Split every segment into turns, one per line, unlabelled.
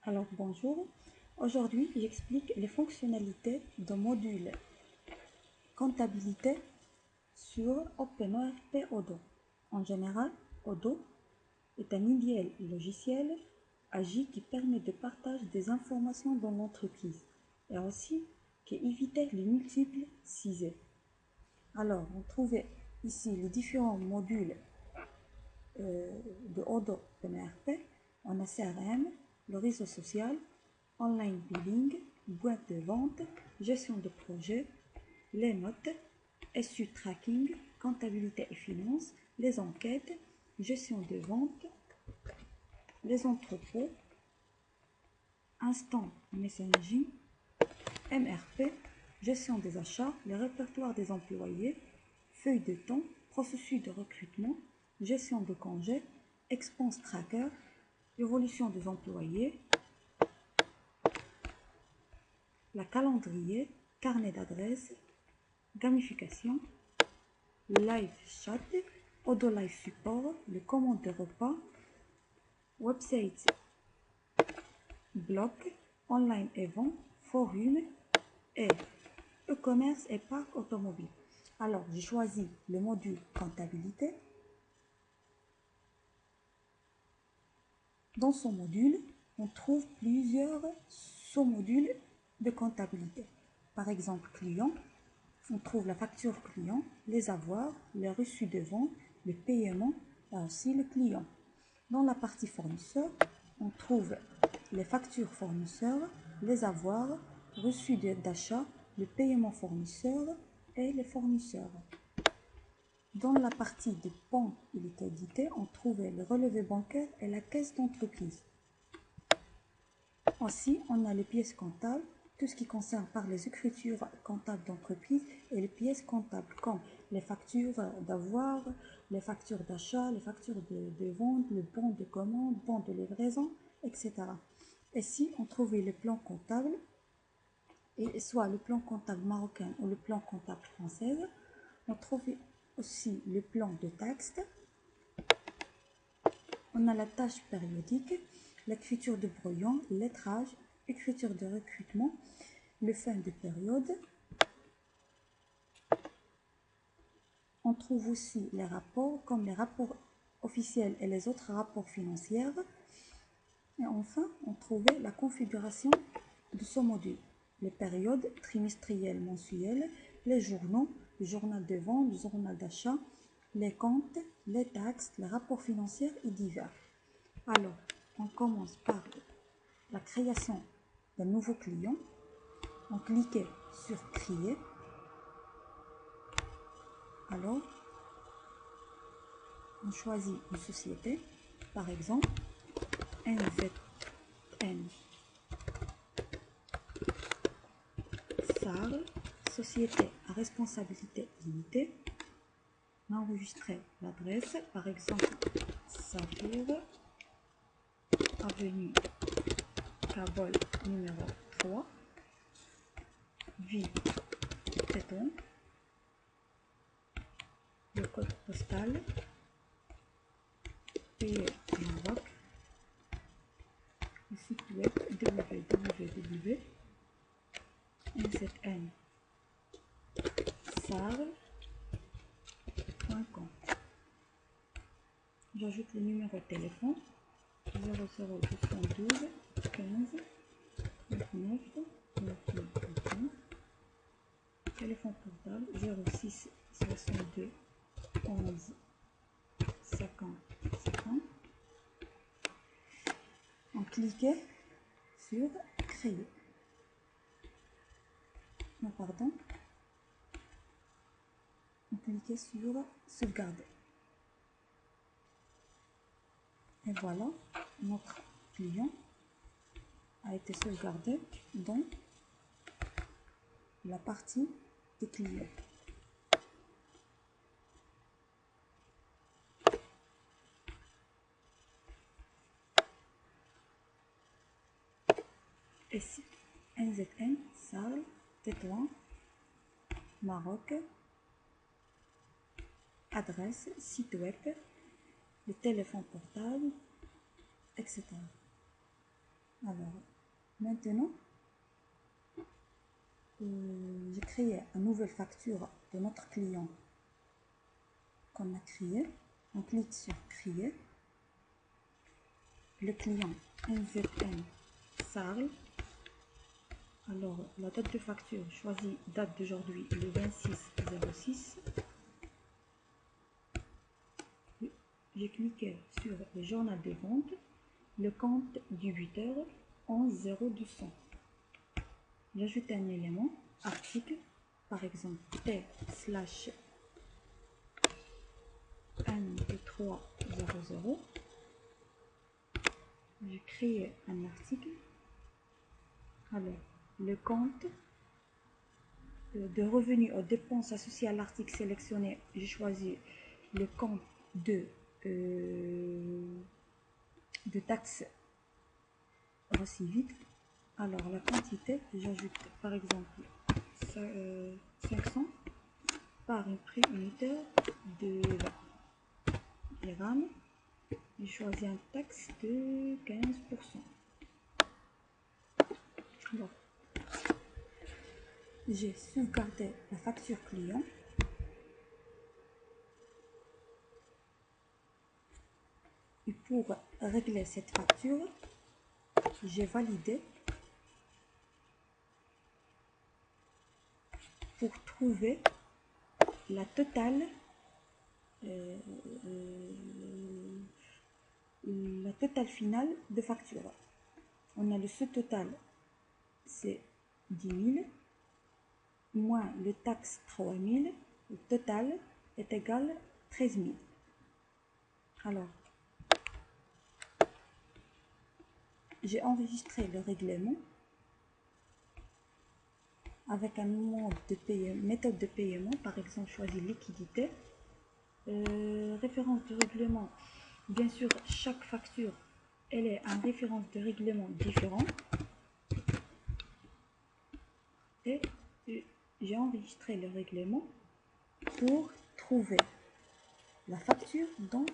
Alors bonjour, aujourd'hui j'explique les fonctionnalités d'un module comptabilité sur OpenORP Odoo. En général, Odoo est un idéal logiciel agile qui permet de partage des informations dans l'entreprise et aussi qui évite les multiples CISE. Alors, on trouve ici les différents modules de Odoo OpenORP. On a CRM, le réseau social, online billing, boîte de vente, gestion de projet, les notes, SU tracking, comptabilité et finance, les enquêtes, gestion de vente, les entrepôts, instant messaging, MRP, gestion des achats, les répertoires des employés, feuille de temps, processus de recrutement, gestion de congés, expense tracker, évolution des employés, la calendrier, carnet d'adresses, gamification, live chat, Odoo Live Support, les commandes de repas, website, blog, online event, forum et e-commerce et parc automobile. Alors, j'ai choisi le module comptabilité. Dans ce module, on trouve plusieurs sous-modules de comptabilité. Par exemple, client, on trouve la facture client, les avoirs, les reçus de vente, le paiement et aussi le client. Dans la partie fournisseur, on trouve les factures fournisseurs, les avoirs, reçus d'achat, le paiement fournisseur et les fournisseurs. Dans la partie de paiement et liquidité, on trouve le relevé bancaire et la caisse d'entreprise. Aussi, on a les pièces comptables, tout ce qui concerne par les écritures comptables d'entreprise et les pièces comptables comme les factures d'avoir, les factures d'achat, les factures de vente, le bon de commande, bon de livraison, etc. Ici, on trouve le plan comptable, et soit le plan comptable marocain ou le plan comptable français. On trouve aussi le plan de taxes. On a la tâche périodique, l'écriture de brouillon, lettrage, écriture de recrutement, le fin de période. On trouve aussi les rapports, comme les rapports officiels et les autres rapports financiers. Et enfin, on trouvait la configuration de ce module. Les périodes trimestrielles, mensuelles, les journaux, le journal de vente, le journal d'achat, les comptes, les taxes, les rapports financiers et divers. Alors, on commence par la création d'un nouveau client. On clique sur Créer. Alors, on choisit une société, par exemple NZN SARL, société à responsabilité limitée. On a enregistré l'adresse, par exemple Saphir, avenue Cabol numéro 3, ville Téton, le code postal, pays Maroc, le site web www.nznsarl.com. J'ajoute le numéro de téléphone 00212 15 99 99. Téléphone portable 06 62 11 50 50. On cliquait sur Créer. Non, pardon. On cliquait sur Sauvegarder. Et voilà, notre client a été sauvegardé dans la partie des clients. Ici, NZN, SARL, Tétouan, Maroc, adresse, site web, le téléphone portable, etc. Alors, maintenant, j'ai créé une nouvelle facture de notre client qu'on a créé. On clique sur créer. Le client NZN Sarl. Alors, la date de facture, choisis date d'aujourd'hui, le 26/06. J'ai cliqué sur le journal de vente, le compte du buteur 11 0200. J'ajoute un élément, article, par exemple T/N2300. J'ai créé un article. Alors, le compte de revenus aux dépenses associées à l'article sélectionné, j'ai choisi le compte de taxes reçues. Alors, la quantité, j'ajoute par exemple 500 par un prix unitaire de 20 grammes. J'ai choisi un taxe de 15%. Alors, j'ai sauvegardé la facture client. Et pour régler cette facture, j'ai validé pour trouver la totale finale de facture. On a le sous-total, c'est 10 000, moins le taxe 3 000, le total est égal à 13 000. Alors, j'ai enregistré le règlement avec un méthode de paiement, par exemple, choisi liquidité. Référence de règlement, bien sûr, chaque facture, elle est en référence de règlement différent. Et j'ai enregistré le règlement pour trouver la facture dans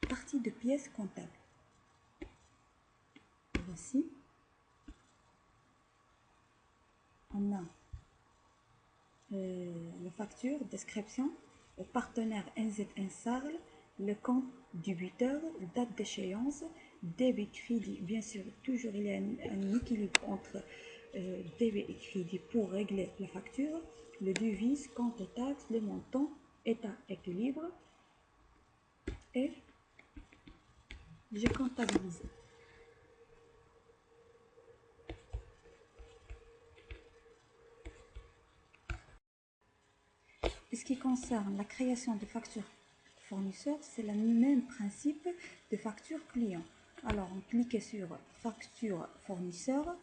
partie de pièces comptables. Voici. On a la facture, description, au partenaire NZN Sarl, le compte du buteur, date d'échéance, débit crédit. Bien sûr, toujours il y a un équilibre entre débit et crédit pour régler la facture, le devise, compte et taxes, le montant, état équilibre, et j'ai comptabilisé. Ce qui concerne la création de factures fournisseurs, c'est le même principe de facture client. Alors, on clique sur facture fournisseur,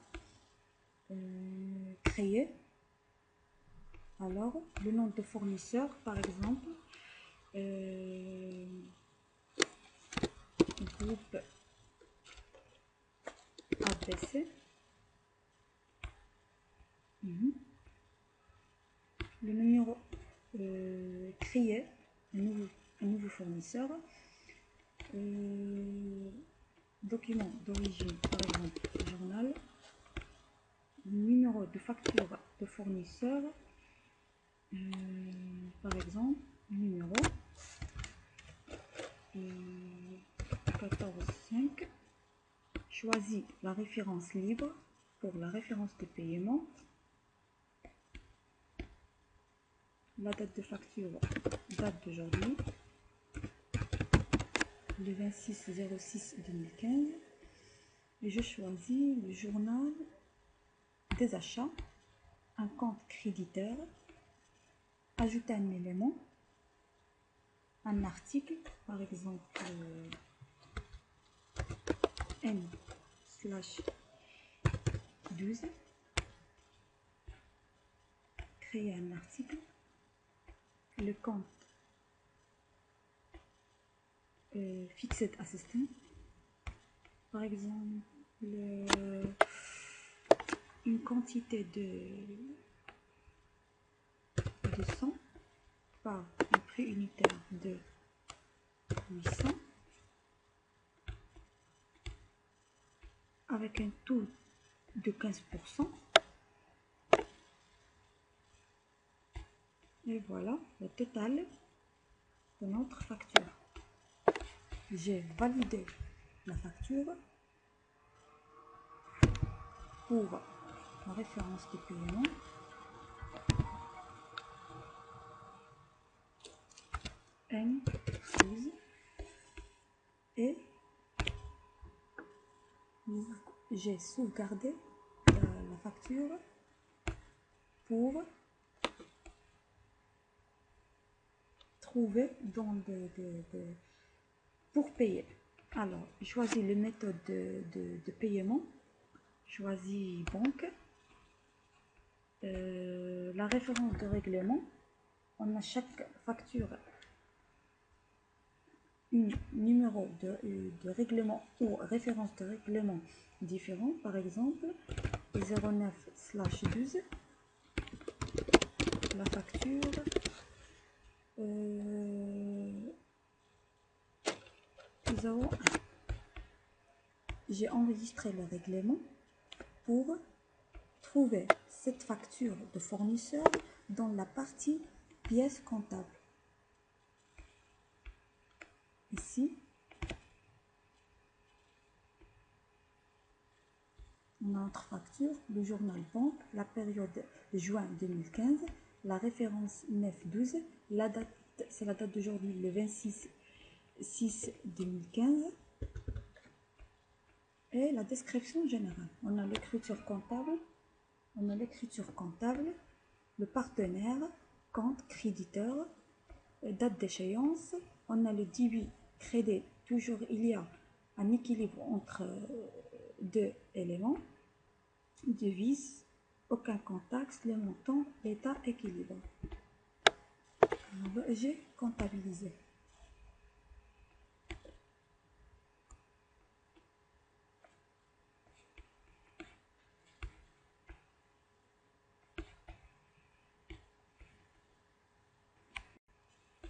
créer. Alors, le nom de fournisseur, par exemple, groupe ABC. Le numéro, créer un nouveau fournisseur. Document d'origine, par exemple, journal. Numéro de facture de fournisseur, par exemple, numéro 14.5. Choisis la référence libre pour la référence de paiement. La date de facture, date d'aujourd'hui, le 26/06/2015. Et je choisis le journal des achats, un compte créditeur, ajouter un élément, un article, par exemple N/12, créer un article, le compte Fixed Assistant, par exemple une quantité de 100 par un prix unitaire de 800. avec un taux de 15%. Et voilà le total de notre facture. J'ai validé la facture pour la référence de paiement. N12 et j'ai sauvegardé la facture pour trouver pour payer. Alors, je choisis la méthode de paiement, choisis banque, la référence de règlement. On a chaque facture un numéro de règlement ou référence de règlement différent, par exemple 09/12, la facture 01. J'ai enregistré le règlement pour trouver cette facture de fournisseur dans la partie pièces comptables. Ici, on a notre facture, le journal banque, la période juin 2015, la référence 9/12, la date, c'est la date d'aujourd'hui, le 26/6/2015, et la description générale. On a l'écriture comptable, le partenaire, compte, créditeur, date d'échéance. On a le débit, crédit, toujours il y a un équilibre entre deux éléments. Devise, aucun contact, les montants, l'état, équilibre. J'ai comptabilisé.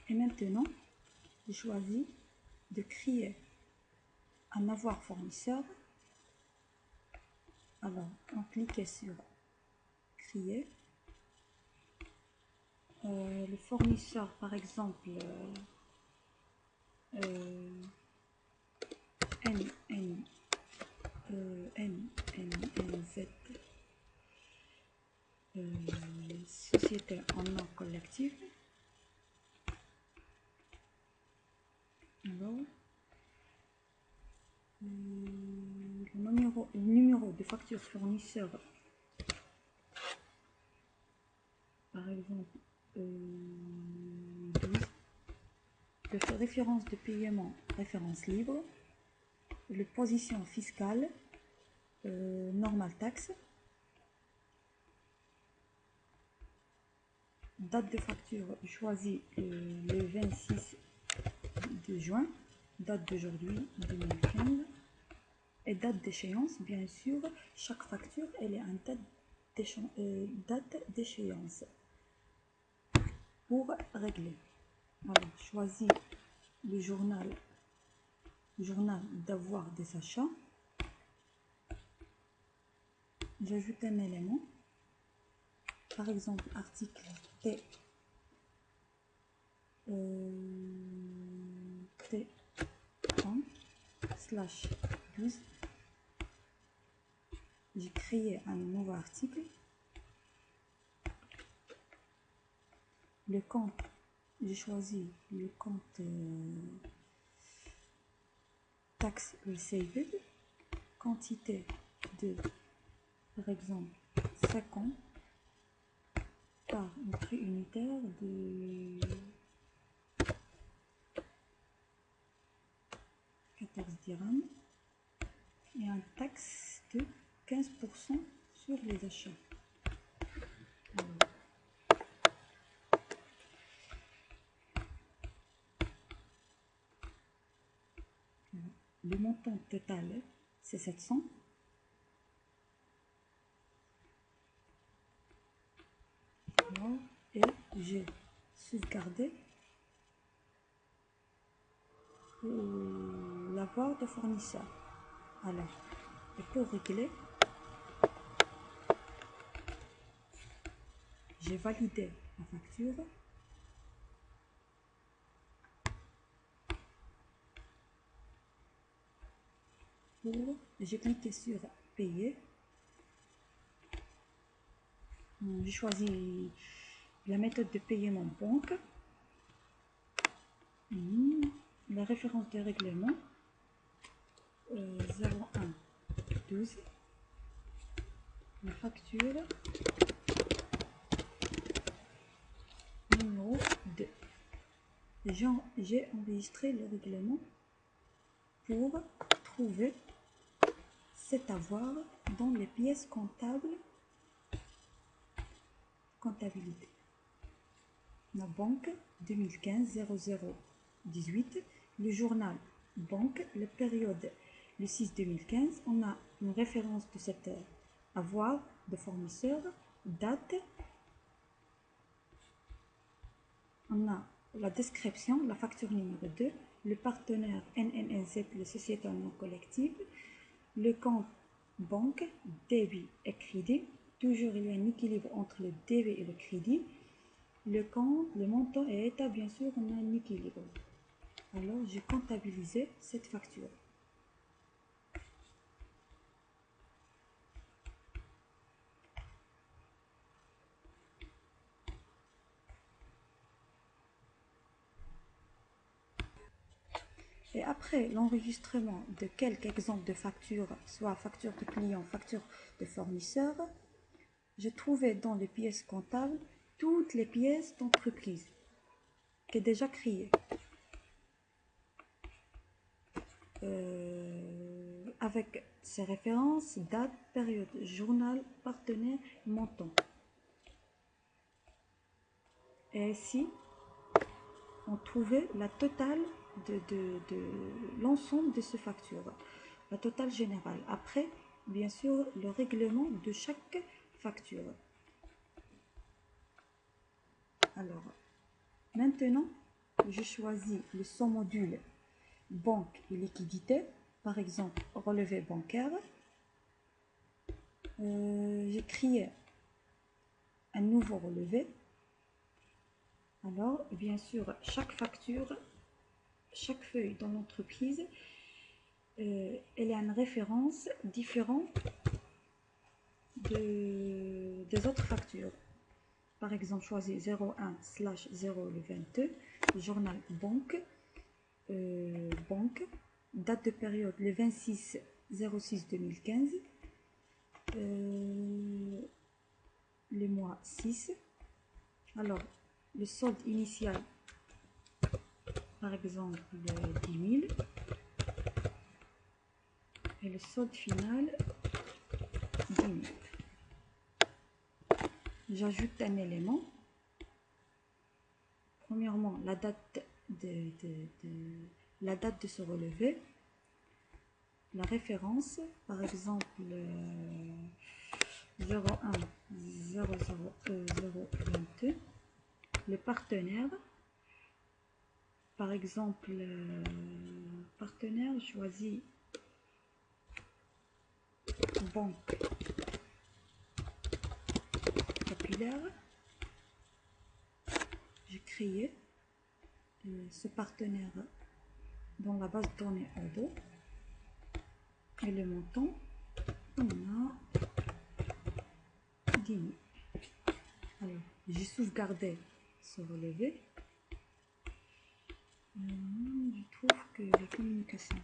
Et maintenant, je choisis de créer un avoir fournisseur. Alors, on clique sur créer. Le fournisseur, par exemple, NNZ, société en nom collectif. Alors, le numéro de facture fournisseur, par exemple 12, de référence de paiement, référence libre, le position fiscale, normal taxe, date de facture choisie le 26 de juin, date d'aujourd'hui 2015, et date d'échéance, bien sûr, chaque facture elle est une date d'échéance pour régler. Alors, choisis le journal d'avoir des achats. J'ajoute un élément, par exemple article T, T1/12. J'ai créé un nouveau article. Le compte, j'ai choisi le compte tax received, quantité de, par exemple, 50 par un prix unitaire de 14 dirhams et un taxe de 15% sur les achats. Le montant total, c'est 700. Et j'ai sauvegardé l'avoir de fournisseur. Alors, Et pour régler, j'ai validé la facture. J'ai cliqué sur payer. J'ai choisi la méthode de paiement banque. La référence de règlement 0112. La facture numéro 2. J'ai enregistré le règlement pour trouver cet avoir dans les pièces comptabilité. La banque 2015 0018, le journal banque, la période le 6 2015, on a une référence de cet avoir de fournisseur, date, on a la description, la facture numéro 2, le partenaire NNZ, la société non collective, le compte banque, débit et crédit. Toujours il y a un équilibre entre le débit et le crédit. Le compte, le montant et état, bien sûr, on a un équilibre. Alors, j'ai comptabilisé cette facture. Et après l'enregistrement de quelques exemples de factures, soit facture de client, facture de fournisseur, j'ai trouvé dans les pièces comptables toutes les pièces d'entreprise qui est déjà créée. Avec ses références, date, période, journal, partenaire, montant. Et ici, on trouvait la totale de l'ensemble de ces factures, la totale générale. Après, bien sûr, le règlement de chaque facture. Alors, maintenant, je choisis le sous-module banque et liquidité, par exemple relevé bancaire. J'ai créé un nouveau relevé. Alors, bien sûr, chaque facture, chaque feuille dans l'entreprise, elle a une référence différente des autres factures. Par exemple, choisir 01/022, journal banque, banque, date de période le 26/06/2015, le mois 6. Alors, le solde initial, par exemple, 10 000, et le solde final, 10 000. J'ajoute un élément. Premièrement, la date de ce relevé, la référence, par exemple 01/00022, le partenaire, par exemple partenaire choisi banque populaire. J'ai créé ce partenaire dans la base de données en dos, et le montant, on a 10 000. Alors, j'ai sauvegardé ce relevé. Je trouve que les communications,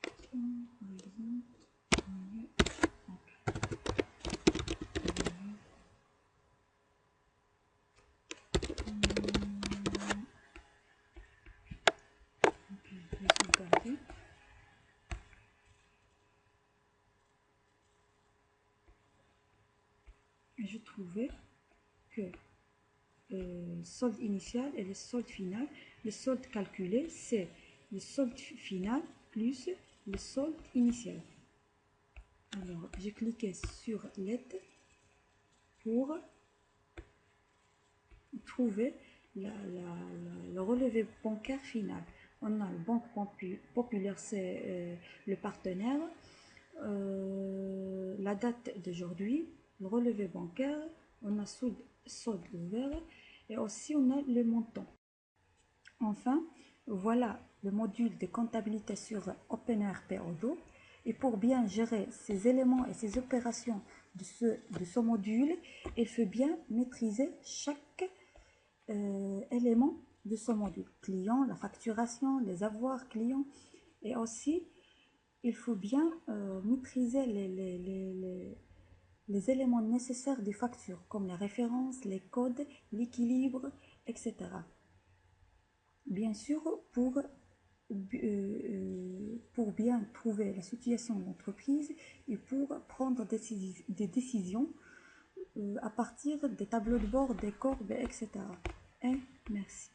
par exemple, et je trouvais que solde initial et le solde final, le solde calculé, c'est le solde final plus le solde initial. Alors, j'ai cliqué sur l'aide pour trouver le relevé bancaire final. On a le Banque Populaire, c'est le partenaire. la date d'aujourd'hui, le relevé bancaire, on a solde ouvert et aussi on a le montant. Enfin, voilà le module de comptabilité sur OpenERP Odoo. Et pour bien gérer ces éléments et ces opérations de ce module, il faut bien maîtriser chaque élément de ce module. Client, la facturation, les avoirs clients. Et aussi, il faut bien maîtriser les éléments nécessaires des factures, comme les références, les codes, l'équilibre, etc. Bien sûr, pour bien trouver la situation de l'entreprise et pour prendre des décisions à partir des tableaux de bord, des courbes, etc. Et merci.